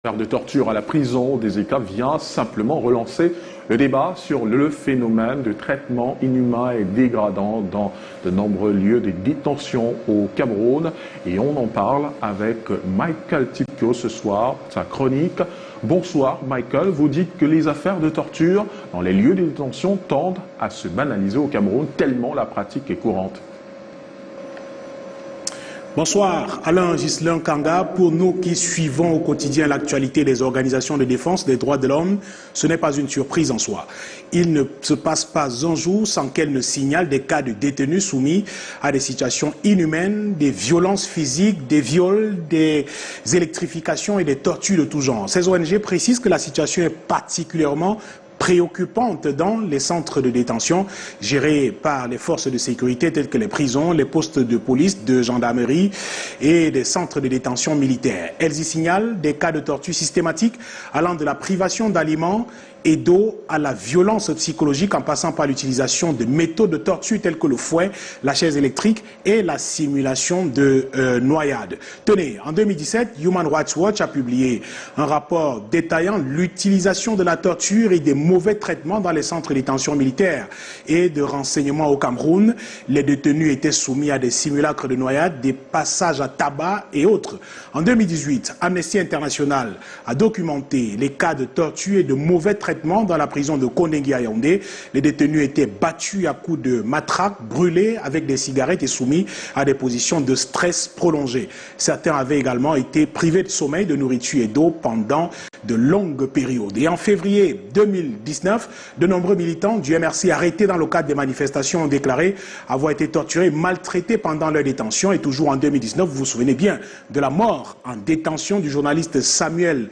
L'affaire de torture à la prison des États vient simplement relancer le débat sur le phénomène de traitement inhumain et dégradant dans de nombreux lieux de détention au Cameroun. Et on en parle avec Michael Tipko ce soir, sa chronique. Bonsoir Michael, vous dites que les affaires de torture dans les lieux de détention tendent à se banaliser au Cameroun tellement la pratique est courante. Bonsoir, Alain Ghislain Kanga. Pour nous qui suivons au quotidien l'actualité des organisations de défense des droits de l'homme, ce n'est pas une surprise en soi. Il ne se passe pas un jour sans qu'elle ne signale des cas de détenus soumis à des situations inhumaines, des violences physiques, des viols, des électrifications et des tortures de tout genre. Ces ONG précisent que la situation est particulièrement préoccupante dans les centres de détention gérés par les forces de sécurité telles que les prisons, les postes de police, de gendarmerie et des centres de détention militaires. Elles y signalent des cas de torture systématiques allant de la privation d'aliments et d'eau à la violence psychologique en passant par l'utilisation de méthodes de torture telles que le fouet, la chaise électrique et la simulation de noyade. Tenez, en 2017, Human Rights Watch a publié un rapport détaillant l'utilisation de la torture et des mauvais traitements dans les centres de détention militaires et de renseignement au Cameroun. Les détenus étaient soumis à des simulacres de noyade, des passages à tabac et autres. En 2018, Amnesty International a documenté les cas de torture et de mauvais traitements dans la prison de Kondengi à Yaoundé. Les détenus étaient battus à coups de matraque, brûlés avec des cigarettes et soumis à des positions de stress prolongées. Certains avaient également été privés de sommeil, de nourriture et d'eau pendant de longues périodes. Et en février 2019, de nombreux militants du MRC arrêtés dans le cadre des manifestations ont déclaré avoir été torturés et maltraités pendant leur détention. Et toujours en 2019, vous vous souvenez bien de la mort en détention du journaliste Samuel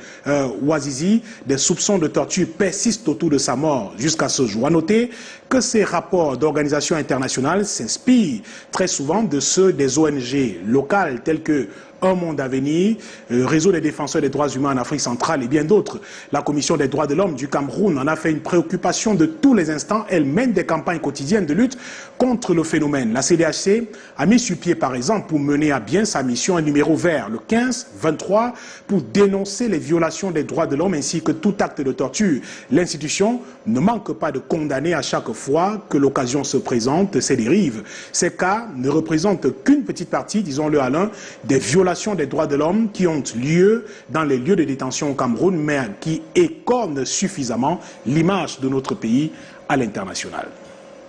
Ouazizi. Des soupçons de torture persistent autour de sa mort jusqu'à ce jour. À noter que ces rapports d'organisations internationales s'inspirent très souvent de ceux des ONG locales telles que Un Monde à Venir, Réseau des défenseurs des droits humains en Afrique centrale et bien d'autres. La Commission des droits de l'homme du Cameroun en a fait une préoccupation de tous les instants. Elle mène des campagnes quotidiennes de lutte contre le phénomène. La CDHC a mis sur pied, par exemple, pour mener à bien sa mission, un numéro vert, le 15-23, pour dénoncer les violations des droits de l'homme ainsi que tout acte de torture. L'institution ne manque pas de condamner à chaque fois que l'occasion se présente ces dérives. Ces cas ne représentent qu'une petite partie, disons-le Alain, des violations des droits de l'homme qui ont lieu dans les lieux de détention au Cameroun, mais qui écornent suffisamment l'image de notre pays à l'international.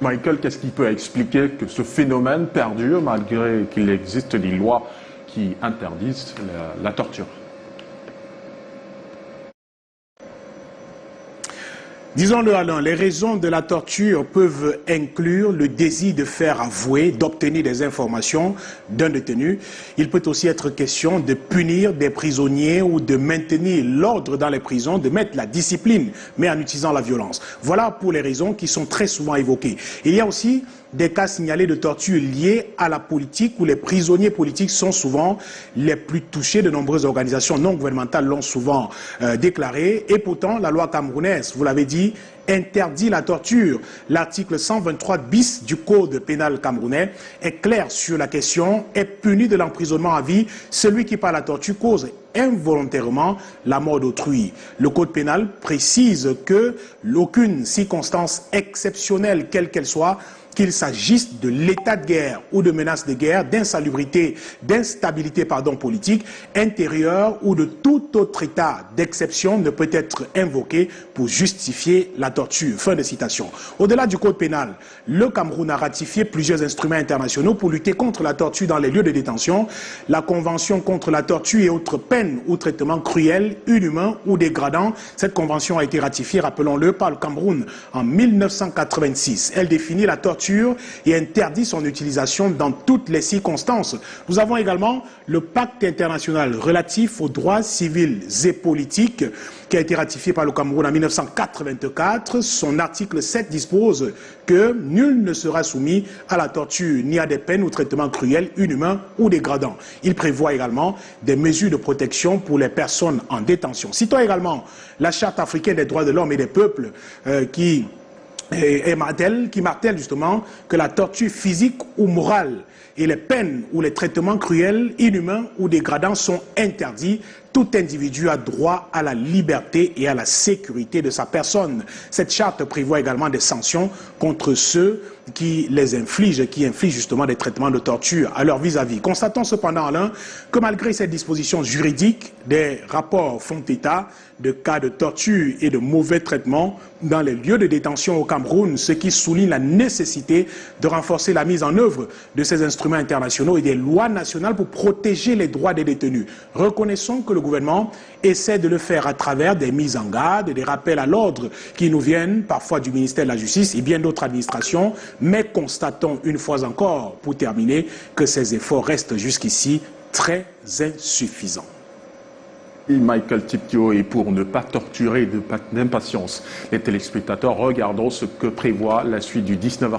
Michael, qu'est-ce qui peut expliquer que ce phénomène perdure malgré qu'il existe des lois qui interdisent la torture ? Disons-le Alain, les raisons de la torture peuvent inclure le désir de faire avouer, d'obtenir des informations d'un détenu. Il peut aussi être question de punir des prisonniers ou de maintenir l'ordre dans les prisons, de mettre la discipline, mais en utilisant la violence. Voilà pour les raisons qui sont très souvent évoquées. Il y a aussi des cas signalés de torture liés à la politique où les prisonniers politiques sont souvent les plus touchés. De nombreuses organisations non gouvernementales l'ont souvent déclaré. Et pourtant, la loi camerounaise, vous l'avez dit, interdit la torture. L'article 123 bis du Code pénal camerounais est clair sur la question, est puni de l'emprisonnement à vie celui qui par la torture cause involontairement la mort d'autrui. Le Code pénal précise que aucune circonstance exceptionnelle, quelle qu'elle soit, qu'il s'agisse de l'état de guerre ou de menace de guerre, d'insalubrité, d'instabilité politique, intérieure ou de tout autre état d'exception ne peut être invoqué pour justifier la torture. Fin de citation. Au-delà du code pénal, le Cameroun a ratifié plusieurs instruments internationaux pour lutter contre la torture dans les lieux de détention. La Convention contre la torture et autres peines ou traitements cruels, inhumains ou dégradants. Cette convention a été ratifiée, rappelons-le, par le Cameroun en 1986. Elle définit la torture et interdit son utilisation dans toutes les circonstances. Nous avons également le pacte international relatif aux droits civils et politiques qui a été ratifié par le Cameroun en 1984. Son article 7 dispose que nul ne sera soumis à la torture ni à des peines ou traitements cruels, inhumains ou dégradants. Il prévoit également des mesures de protection pour les personnes en détention. Citons également la Charte africaine des droits de l'homme et des peuples qui martèle justement que la torture physique ou morale et les peines ou les traitements cruels, inhumains ou dégradants sont interdits Tout individu a droit à la liberté et à la sécurité de sa personne. Cette charte prévoit également des sanctions contre ceux qui infligent justement des traitements de torture à leur vis-à-vis. Constatons cependant, Alain, que malgré ces dispositions juridiques, des rapports font état de cas de torture et de mauvais traitements dans les lieux de détention au Cameroun, ce qui souligne la nécessité de renforcer la mise en œuvre de ces instruments internationaux et des lois nationales pour protéger les droits des détenus. Reconnaissons que le gouvernement essaie de le faire à travers des mises en garde, des rappels à l'ordre qui nous viennent parfois du ministère de la Justice et bien d'autres administrations, mais constatons une fois encore, pour terminer, que ces efforts restent jusqu'ici très insuffisants. Michael Tiptio, et pour ne pas torturer d'impatience les téléspectateurs, regardons ce que prévoit la suite du 19h.